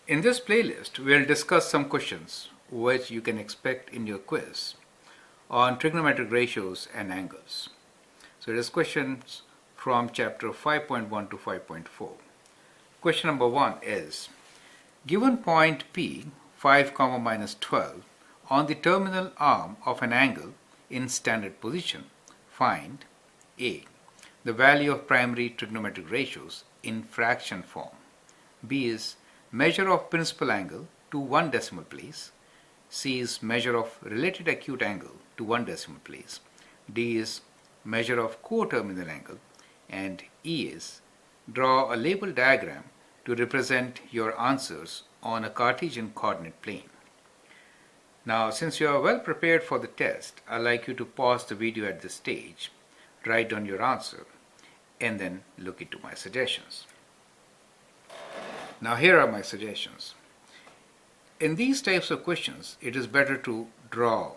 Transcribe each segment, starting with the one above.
In this playlist, we'll discuss some questions which you can expect in your quiz on trigonometric ratios and angles. So it is questions from chapter 5.1 to 5.4. Question number 1 is, given point P 5, minus 12 on the terminal arm of an angle in standard position, find A. the value of primary trigonometric ratios in fraction form. B is measure of principal angle to one decimal place. C is measure of related acute angle to one decimal place. D is measure of coterminal angle. And E is draw a label diagram to represent your answers on a Cartesian coordinate plane. Now, since you are well prepared for the test, I'd like you to pause the video at this stage, write down your answer, and then look into my suggestions. Now, here are my suggestions. In these types of questions, it is better to draw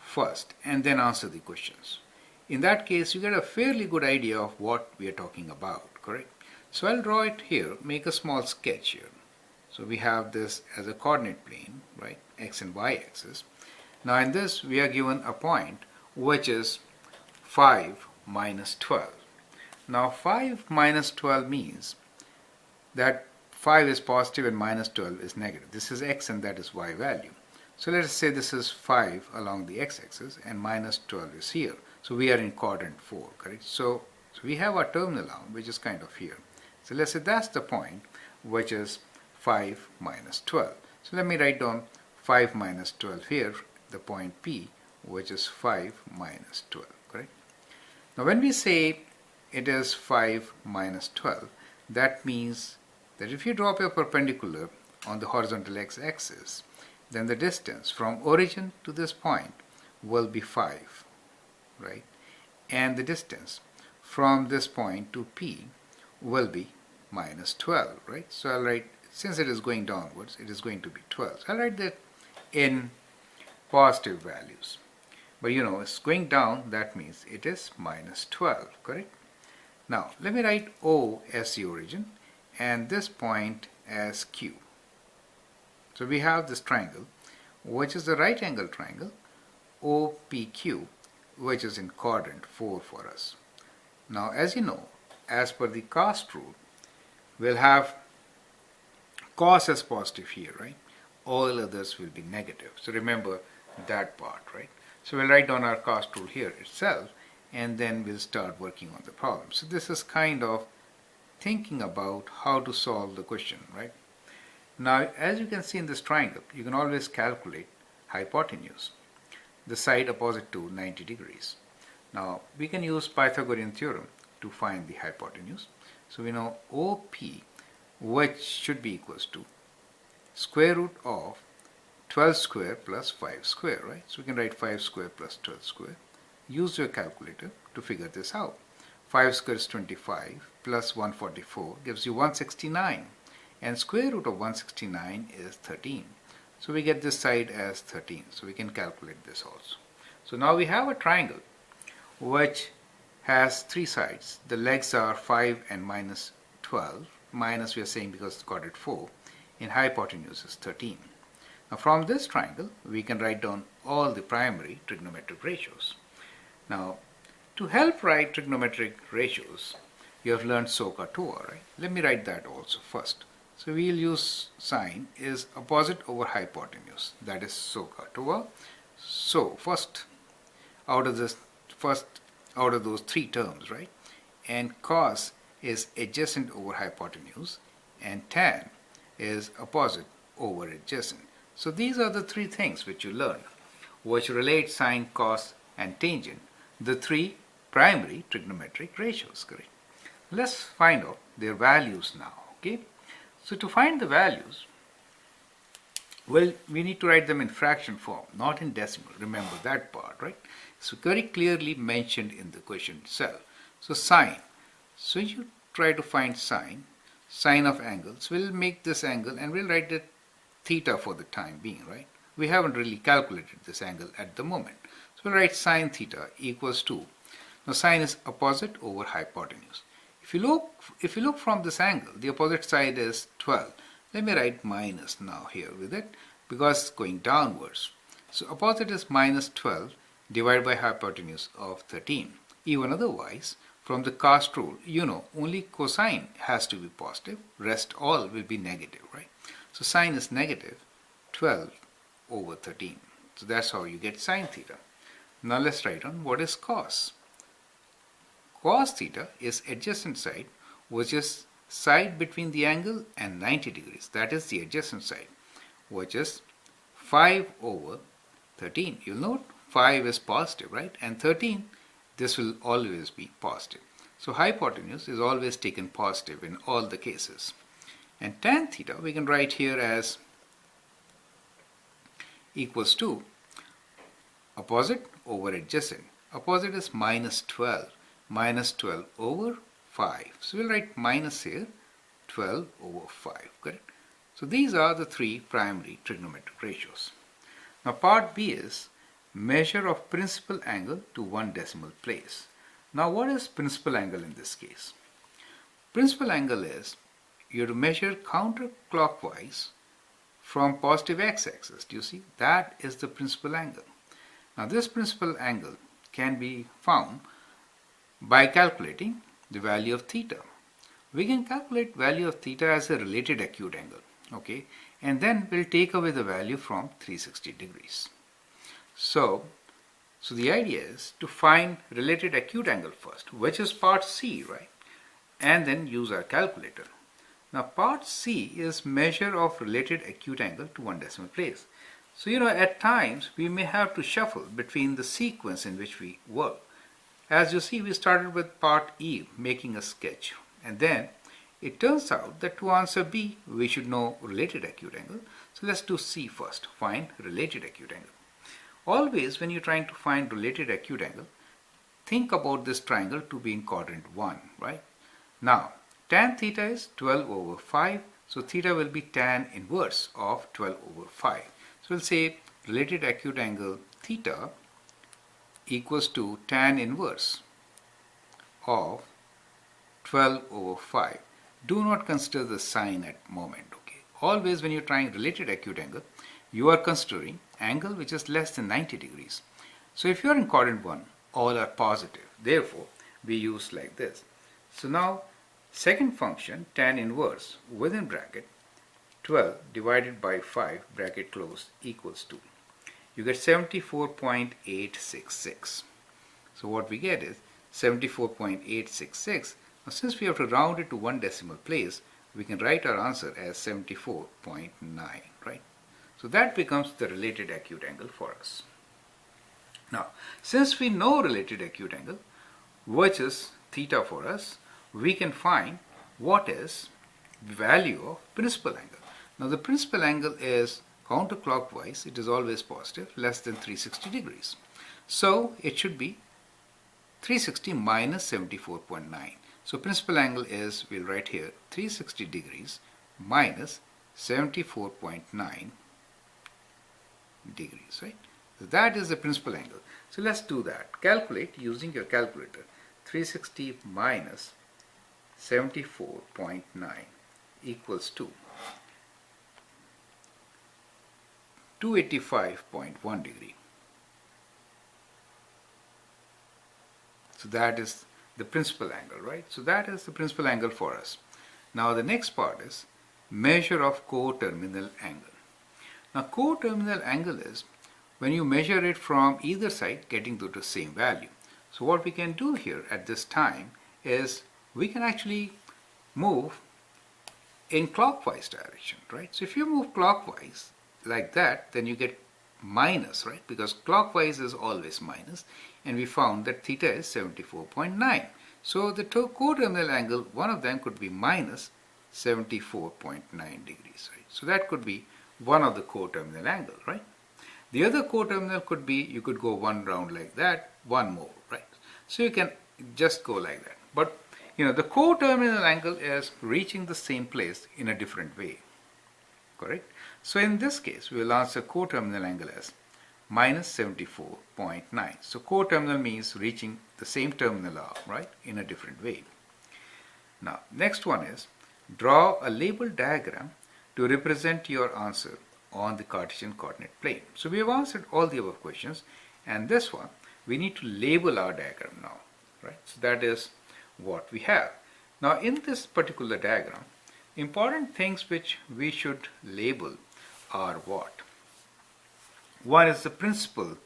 first and then answer the questions. In that case, you get a fairly good idea of what we are talking about, correct? So I'll draw it here, make a small sketch here. So we have this as a coordinate plane, right? X and Y axis. Now in this, we are given a point which is 5 minus 12. Now 5 minus 12 means that 5 is positive and minus 12 is negative. This is X and that is Y value. So let us say this is 5 along the X-axis and minus 12 is here. So we are in quadrant 4, correct? So we have our terminal arm which is kind of here. So let's say that's the point which is 5 minus 12. So let me write down 5 minus 12 here, the point P, which is 5 minus 12, correct? Now when we say it is 5 minus 12, that means that if you drop your perpendicular on the horizontal x-axis, then the distance from origin to this point will be 5, right? And the distance from this point to P will be minus 12, right? So I'll write, since it is going downwards, it is going to be 12. So I'll write that in positive values. But you know, it's going down, that means it is minus 12, correct? Now, let me write O as the origin and this point as Q. So we have this triangle, which is the right angle triangle, OPQ, which is in quadrant 4 for us. Now, as you know, as per the cast rule, we'll have cos as positive here, right? All others will be negative. So remember that part, right? So we'll write down our cast rule here itself, and then we'll start working on the problem. So this is kind of thinking about how to solve the question, right? Now, as you can see in this triangle, you can always calculate hypotenuse, the side opposite to 90 degrees. Now, we can use Pythagorean theorem to find the hypotenuse. So we know OP, which should be equals to square root of 12 square plus 5 square, right? So we can write 5 square plus 12 square. Use your calculator to figure this out. 5 square is 25 plus 144 gives you 169, and square root of 169 is 13. So we get this side as 13. So we can calculate this also. So now we have a triangle which has three sides. The legs are 5 and minus 12. Minus we are saying because it's quadrant 4. And hypotenuse is 13. Now from this triangle, we can write down all the primary trigonometric ratios. Now, to help write trigonometric ratios, you have learned SOHCAHTOA, right? Let me write that also first. So we'll use sine is opposite over hypotenuse. That is SOHCAHTOA. So first out of those three terms, right? And cos is adjacent over hypotenuse, and tan is opposite over adjacent. So these are the three things which you learn, which relate sine, cos, and tangent, the three primary trigonometric ratios, correct? Let's find out their values now, okay? So to find the values, well, we need to write them in fraction form, not in decimal. Remember that part, right? So very clearly mentioned in the question itself. So sine. So you try to find sine of angles. We'll make this angle and we'll write it theta for the time being, right? We haven't really calculated this angle at the moment. So we'll write sine theta equals to, now sine is opposite over hypotenuse. If you look from this angle, the opposite side is 12. Let me write minus now here with it because it's going downwards. So opposite is minus 12 divided by hypotenuse of 13. Even otherwise, from the cast rule, you know only cosine has to be positive, rest all will be negative, right? So sine is negative 12 over 13. So that's how you get sine theta. Now let's write on what is cos. Cos theta is adjacent side, which is side between the angle and 90 degrees. That is the adjacent side, which is 5 over 13. You'll note 5 is positive, right? And 13, this will always be positive. So hypotenuse is always taken positive in all the cases. And tan theta we can write here as equals to opposite over adjacent. Opposite is minus 12. Minus 12 over 5. So we'll write minus here 12 over 5. Correct? So these are the three primary trigonometric ratios. Now part B is measure of principal angle to one decimal place. Now what is principal angle in this case? Principal angle is you have to measure counterclockwise from positive x-axis. Do you see? That is the principal angle. Now this principal angle can be found by calculating the value of theta. We can calculate value of theta as a related acute angle, okay, and then we'll take away the value from 360 degrees. So the idea is to find related acute angle first, which is part C, right, and then use our calculator. Now part C is measure of related acute angle to one decimal place. So at times we may have to shuffle between the sequence in which we work. As you see, we started with part E, making a sketch, and then it turns out that to answer B, we should know related acute angle. So let's do C first, find related acute angle. Always when you're trying to find related acute angle, think about this triangle to be in quadrant 1, right? Now, tan theta is 12 over 5, so theta will be tan inverse of 12 over 5. So we'll say related acute angle theta equals to tan inverse of 12 over 5. Do not consider the sign at moment, okay? Always when you're trying related acute angle, you are considering angle which is less than 90 degrees. So if you're in quadrant 1, all are positive. Therefore, we use like this. So now, second function, tan inverse within bracket 12 divided by 5 bracket closed equals to. You get 74.866. So what we get is 74.866. Now since we have to round it to one decimal place, we can write our answer as 74.9, right? So that becomes the related acute angle for us. Now, since we know related acute angle, which is theta for us, we can find what is the value of principal angle. Now the principal angle is counterclockwise, it is always positive, less than 360 degrees. So it should be 360 minus 74.9. So principal angle is, we'll write here 360 degrees minus 74.9 degrees, right? So that is the principal angle. So let's do that. Calculate using your calculator. 360 minus 74.9 equals to 285.1 degree. So that is the principal angle, right? So that is the principal angle for us. Now the next part is measure of coterminal angle. Now coterminal angle is when you measure it from either side getting to the same value. So what we can do here at this time is we can actually move in clockwise direction, right? So if you move clockwise like that, then you get minus, right? Because clockwise is always minus, and we found that theta is 74.9. So the coterminal angle, one of them could be minus 74.9 degrees, right? So that could be one of the coterminal angle, right? The other coterminal could be, you could go one round like that, one more, right? So you can just go like that. But the coterminal angle is reaching the same place in a different way, correct? So in this case, we will answer coterminal angle as minus 74.9. So coterminal means reaching the same terminal arc, right, in a different way. Now, next one is draw a label diagram to represent your answer on the Cartesian coordinate plane. So we have answered all the above questions, and this one we need to label our diagram now, right? So that is what we have. Now in this particular diagram, important things which we should label are what? One is the principal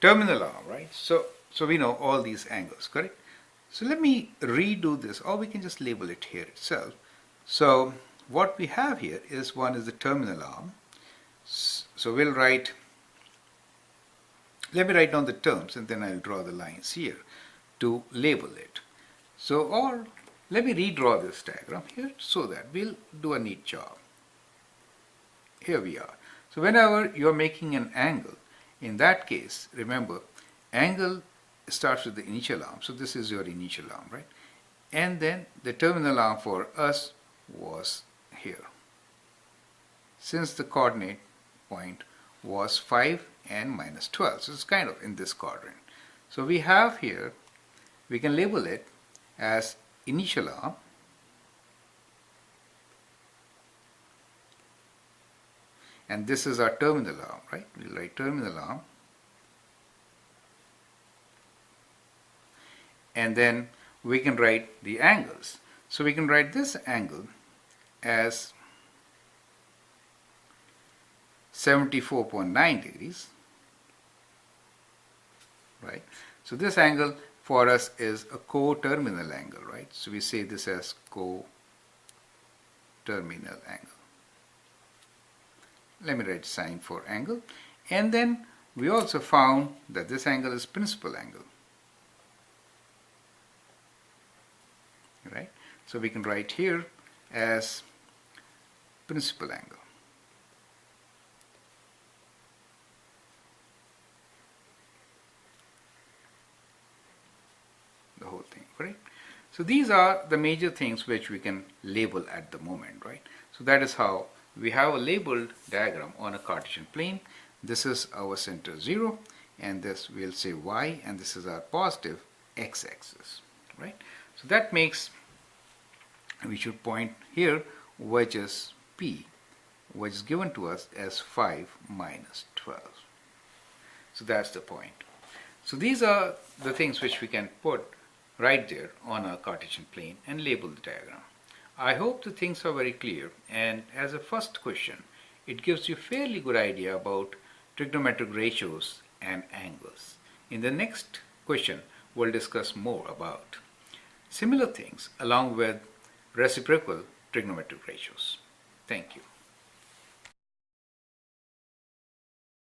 terminal arm, right? So we know all these angles, correct? So let me redo this, or we can just label it here itself. So what we have here is one is the terminal arm. So we'll write, let me write down the terms and then I'll draw the lines here to label it. So, or let me redraw this diagram here so that we'll do a neat job. Here we are. So whenever you're making an angle, in that case, remember, angle starts with the initial arm. So this is your initial arm, right? And then the terminal arm for us was here. Since the coordinate point was 5 and minus 12. So it's kind of in this quadrant. So we have here, we can label it as initial arm, and this is our terminal arm, right? We'll write terminal arm, and then we can write the angles. So we can write this angle as 74.9 degrees, right? So this angle for us is a coterminal angle, right? So we say this as coterminal angle. Let me write sign for angle. And then we also found that this angle is principal angle, right? So we can write here as principal angle. The whole thing, right? So these are the major things which we can label at the moment, right? So that is how we have a labeled diagram on a Cartesian plane. This is our center 0, and this we'll say y, and this is our positive x-axis, right? So that makes, we should point here, which is p, which is given to us as 5 minus 12. So that's the point. So these are the things which we can put right there on our Cartesian plane and label the diagram. I hope the things are very clear, and as a first question, it gives you a fairly good idea about trigonometric ratios and angles. In the next question, we'll discuss more about similar things along with reciprocal trigonometric ratios. Thank you.